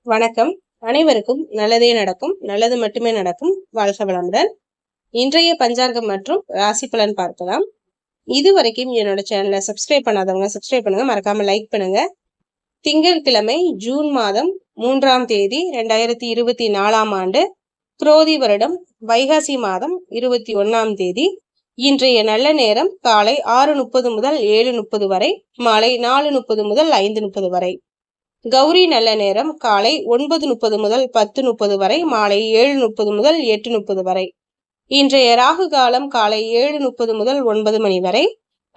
வணக்கம். அனைவருக்கும் நல்லதே நடக்கும், நல்லது மட்டுமே நடக்கும். வாழ்க வளமுடன். இன்றைய பஞ்சாங்கம் மற்றும் ராசி பலன் பார்க்கலாம். இதுவரைக்கும் என்னோட சேனலை சப்ஸ்கிரைப் பண்ணாதவங்க சப்ஸ்கிரைப் பண்ணுங்க, மறக்காம லைக் பண்ணுங்க. திங்கட்கிழமை ஜூன் மாதம் 3ஆம் தேதி 2024ஆம் ஆண்டு குரோதி வருடம் வைகாசி மாதம் 21ஆம் தேதி. இன்றைய நல்ல நேரம் காலை 6:30 முதல் 7:30 வரை, மாலை 4:30 முதல் 5:30 வரை. கௌரி நல்ல நேரம் காலை 9:30 முதல் 10:30 வரை, மாலை 7:30 முதல் 8:30 வரை. இன்றைய ராகு காலம் காலை 7:30 முதல் 9 மணி வரை,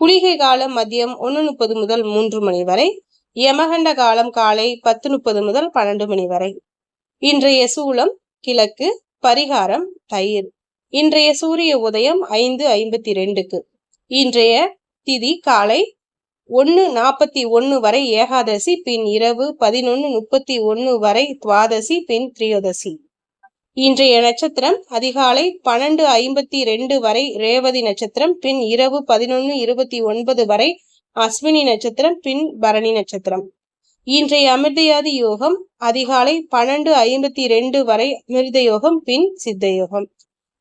குளிகை காலம் மதியம் 1:30 முதல் 3 மணி வரை, யமகண்ட காலம் காலை 10:30 முதல் 12 மணி வரை. இன்றைய சூலம் கிழக்கு, பரிகாரம் தயிர். இன்றைய சூரிய உதயம் 5:52க்கு. இன்றைய திதி காலை 1:41 வரை ஏகாதசி, பின் இரவு 11:31 வரை துவாதசி, பின் திரியோதசி. இன்றைய நட்சத்திரம் அதிகாலை 12:52 வரை ரேவதி நட்சத்திரம், பின் இரவு 11:29 வரை அஸ்வினி நட்சத்திரம், பின் பரணி நட்சத்திரம். இன்றைய அமிர்தயாதி யோகம் அதிகாலை 12:52 வரை அமிர்த யோகம், பின் சித்த யோகம்.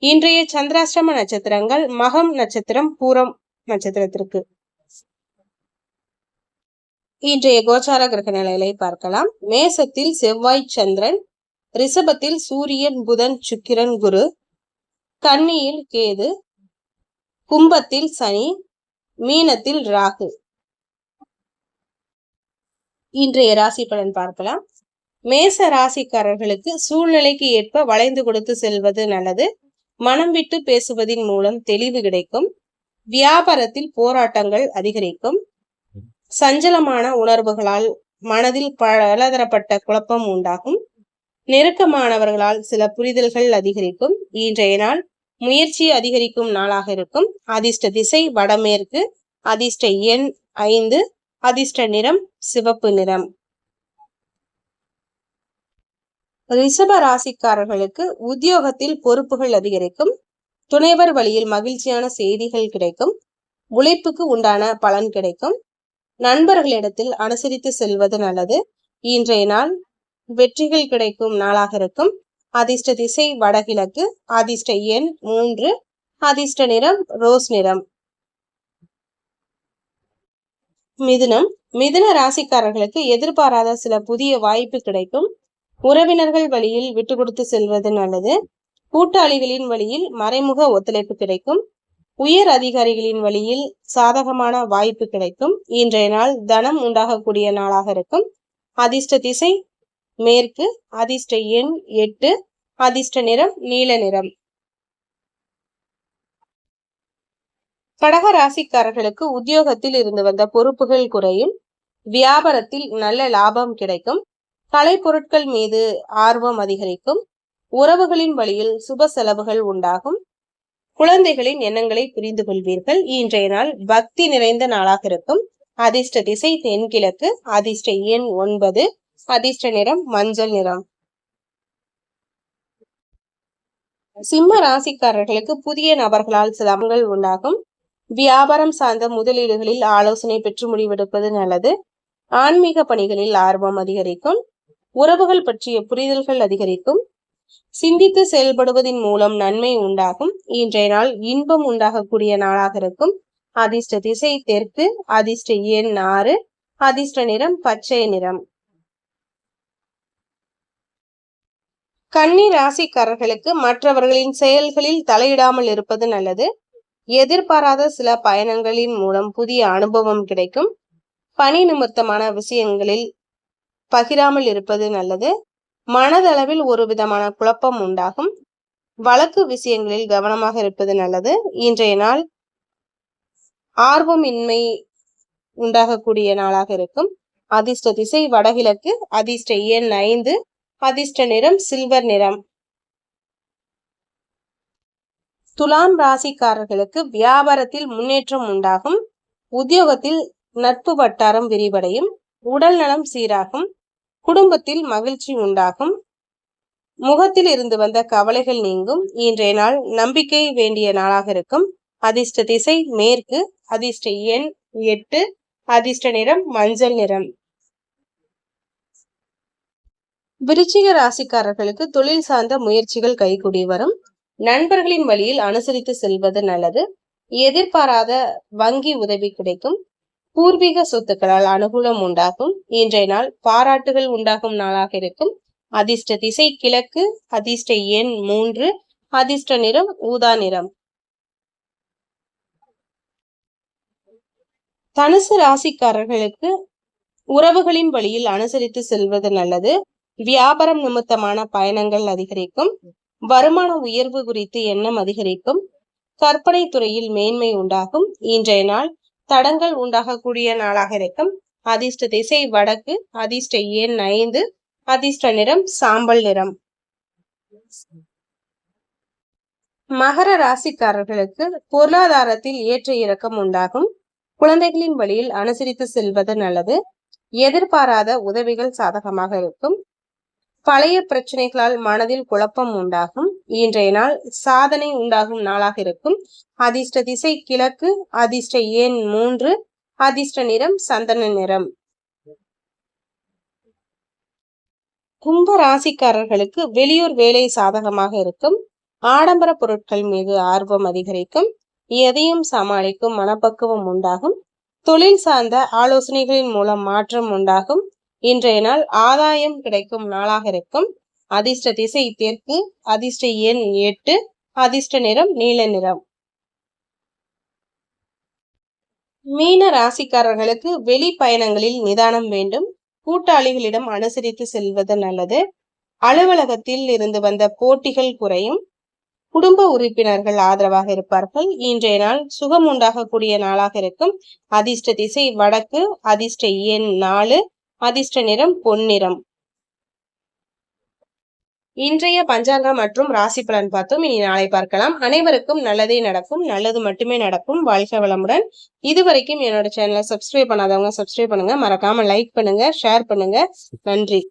இன்றைய சந்திராஷ்டம நட்சத்திரங்கள் மகம் நட்சத்திரம், பூரம் நட்சத்திரத்திற்கு. இன்றைய கோச்சார கிரக நிலைகளை பார்க்கலாம். மேசத்தில் செவ்வாய் சந்திரன், ரிஷபத்தில் சூரியன் புதன் சுக்கிரன் குரு, கன்னியில் கேது, கும்பத்தில் சனி, மீனத்தில் ராகு. இன்றைய ராசி பலன் பார்க்கலாம். மேச ராசிக்காரர்களுக்கு சூழ்நிலைக்கு ஏற்ப வளைந்து கொடுத்து செல்வது நல்லது. மனம் விட்டு பேசுவதின் மூலம் தெளிவு கிடைக்கும். வியாபாரத்தில் போராட்டங்கள் அதிகரிக்கும். சஞ்சலமான உணர்வுகளால் மனதில் பலதரப்பட்ட குழப்பம் உண்டாகும். நெருக்கமானவர்களால் சில புரிதல்கள் அதிகரிக்கும். இன்றைய நாள் முயற்சி அதிகரிக்கும் நாளாக இருக்கும். அதிர்ஷ்ட திசை வடமேற்கு, அதிர்ஷ்ட எண் 5, அதிர்ஷ்ட நிறம் சிவப்பு நிறம். ரிஷப ராசிக்காரர்களுக்கு உத்தியோகத்தில் பொறுப்புகள் அதிகரிக்கும். துணைவர் வழியில் மகிழ்ச்சியான செய்திகள் கிடைக்கும். உழைப்புக்கு உண்டான பலன் கிடைக்கும். நண்பர்களிடத்தில் அனுசரித்து செல்வது நல்லது. இன்றைய நாள் வெற்றிகள் கிடைக்கும் நாளாக இருக்கும். அதிர்ஷ்ட திசை வடகிழக்கு, அதிர்ஷ்ட எண் 3, அதிர்ஷ்ட நிறம் ரோஸ் நிறம். மிதுனம். மிதுன ராசிக்காரர்களுக்கு எதிர்பாராத சில புதிய வாய்ப்பு கிடைக்கும். உறவினர்கள் வழியில் விட்டு கொடுத்து செல்வது நல்லது. கூட்டாளிகளின் வழியில் மறைமுக ஒத்துழைப்பு கிடைக்கும். உயர் அதிகாரிகளின் வழியில் சாதகமான வாய்ப்பு கிடைக்கும். இன்றைய நாள் தனம் உண்டாகக்கூடிய நாளாக இருக்கும். அதிர்ஷ்ட திசை மேற்கு, அதிர்ஷ்ட எண் 8, அதிர்ஷ்ட நிறம் நீல நிறம். கடக ராசிக்காரர்களுக்கு உத்தியோகத்தில் இருந்து வந்த பொறுப்புகள் குறையும். வியாபாரத்தில் நல்ல லாபம் கிடைக்கும். கலை பொருட்கள் மீது ஆர்வம் அதிகரிக்கும். உறவுகளின் வழியில் சுப செலவுகள் உண்டாகும். குழந்தைகளின் எண்ணங்களை புரிந்து கொள்வீர்கள். இன்றைய நாள் பக்தி நிறைந்த நாளாக இருக்கும். அதிர்ஷ்ட திசை தென்கிழக்கு, அதிர்ஷ்ட எண் 9, அதிர்ஷ்ட நிறம் மஞ்சள் நிறம். சிம்ம ராசிக்காரர்களுக்கு புதிய நபர்களால் சிரமங்கள் உண்டாகும். வியாபாரம் சார்ந்த முதலீடுகளில் ஆலோசனை பெற்று முடிவெடுப்பது நல்லது. ஆன்மீக பணிகளில் ஆர்வம் அதிகரிக்கும். உறவுகள் பற்றிய புரிதல்கள் அதிகரிக்கும். சிந்தித்து செயல்படுவதன் மூலம் நன்மை உண்டாகும். இன்றைய நாள் இன்பம் உண்டாகக்கூடிய நாளாக இருக்கும். அதிர்ஷ்ட திசை தெற்கு, அதிர்ஷ்ட எண் 6, அதிர்ஷ்ட நிறம் பச்சை நிறம். கன்னி ராசிக்காரர்களுக்கு மற்றவர்களின் செயல்களில் தலையிடாமல் இருப்பது நல்லது. எதிர்பாராத சில பயணங்களின் மூலம் புதிய அனுபவம் கிடைக்கும். பணி நிமித்தமான விஷயங்களில் பகிராமல் இருப்பது நல்லது. மனதளவில் ஒரு விதமான குழப்பம் உண்டாகும். வழக்கு விஷயங்களில் கவனமாக இருப்பது நல்லது. இன்றைய நாள் ஆர்வமின்மை உண்டாகக்கூடிய நாளாக இருக்கும். அதிர்ஷ்ட திசை வடகிழக்கு, அதிர்ஷ்ட எண் 5, அதிர்ஷ்ட நிறம் சில்வர் நிறம். துலாம் ராசிக்காரர்களுக்கு வியாபாரத்தில் முன்னேற்றம் உண்டாகும். உத்தியோகத்தில் நட்பு வட்டாரம் விரிவடையும். உடல் நலம் சீராகும். குடும்பத்தில் மகிழ்ச்சி உண்டாகும். முகத்தில் இருந்து வந்த கவலைகள் நீங்கும். இன்றைய நாள் நம்பிக்கை வேண்டிய நாளாக இருக்கும். அதிர்ஷ்ட திசை மேற்கு, அதிர்ஷ்ட எண் 8, அதிர்ஷ்ட நிறம் மஞ்சள் நிறம். விருச்சிக ராசிக்காரர்களுக்கு தொழில் சார்ந்த முயற்சிகள் கைகூடி வரும். நண்பர்களின் வழியில் அனுசரித்து செல்வது நல்லது. எதிர்பாராத வங்கி உதவி கிடைக்கும். பூர்வீக சொத்துக்களால் அனுகூலம் உண்டாகும். இன்றைய நாள் பாராட்டுகள் உண்டாகும் நாளாக இருக்கும். அதிர்ஷ்ட திசை கிழக்கு. அதிர்ஷ்ட எண் 3. அதிர்ஷ்ட நிறம் ஊதா நிறம். தனுசு ராசிக்காரர்களுக்கு உறவுகளின் வழியில் அனுசரித்து செல்வது நல்லது. வியாபாரம் நிமித்தமான பயணங்கள் அதிகரிக்கும். வருமான உயர்வு குறித்து எண்ணம் அதிகரிக்கும். கற்பனை துறையில் மேன்மை உண்டாகும். இன்றைய நாள் தடங்கள் உண்டாகக்கூடிய நாளாக இருக்கும். அதிர்ஷ்ட திசை வடக்கு. அதிர்ஷ்ட எண் 5. அதிர்ஷ்ட நிறம் சாம்பல் நிறம். மகர ராசிக்காரர்களுக்கு பொருளாதாரத்தில் ஏற்ற இறக்கம் உண்டாகும். குழந்தைகளின் வழியில் அனுசரித்து செல்வது நல்லது. எதிர்பாராத உதவிகள் சாதகமாக இருக்கும். பழைய பிரச்சனைகளால் மனதில் குழப்பம் உண்டாகும். இன்றைய நாள் சாதனை உண்டாகும் நாளாக இருக்கும். அதிர்ஷ்ட திசை கிழக்கு. அதிர்ஷ்ட எண் 3. அதிர்ஷ்ட நிறம் சந்தன நிறம். கும்ப ராசிக்காரர்களுக்கு வெளியூர் வேலை சாதகமாக இருக்கும். ஆடம்பர பொருட்கள் மீது ஆர்வம் அதிகரிக்கும். எதையும் சமாளிக்கும் மனப்பக்குவம் உண்டாகும். தொழில் சார்ந்த ஆலோசனைகளின் மூலம் மாற்றம் உண்டாகும். இன்றைய நாள் ஆதாயம் கிடைக்கும் நாளாக இருக்கும். அதிர்ஷ்ட திசை தெற்கு. அதிர்ஷ்ட எண் 8. அதிர்ஷ்ட நிறம் நீல நிறம். மீன ராசிக்காரர்களுக்கு வெளி பயணங்களில் நிதானம் வேண்டும். கூட்டாளிகளிடம் அனுசரித்து செல்வது நல்லது. அலுவலகத்தில் இருந்து வந்த போட்டிகள் குறையும். குடும்ப உறுப்பினர்கள் ஆதரவாக இருப்பார்கள். இன்றைய நாள் சுகம் உண்டாகக்கூடிய நாளாக இருக்கும். அதிர்ஷ்ட திசை வடக்கு. அதிர்ஷ்ட எண் 4. அதிர்ஷ்ட நிறம் பொன்னிறம். இன்றைய பஞ்சாங்கம் மற்றும் ராசி பலன் பார்த்தோம். இனி நாளை பார்க்கலாம். அனைவருக்கும் நல்லதே நடக்கும். நல்லது மட்டுமே நடக்கும். வாழ்க வளமுடன். இதுவரைக்கும் என்னோட சேனலை சப்ஸ்கிரைப் பண்ணாதவங்க சப்ஸ்கிரைப் பண்ணுங்க. மறக்காம லைக் பண்ணுங்க, ஷேர் பண்ணுங்க. நன்றி.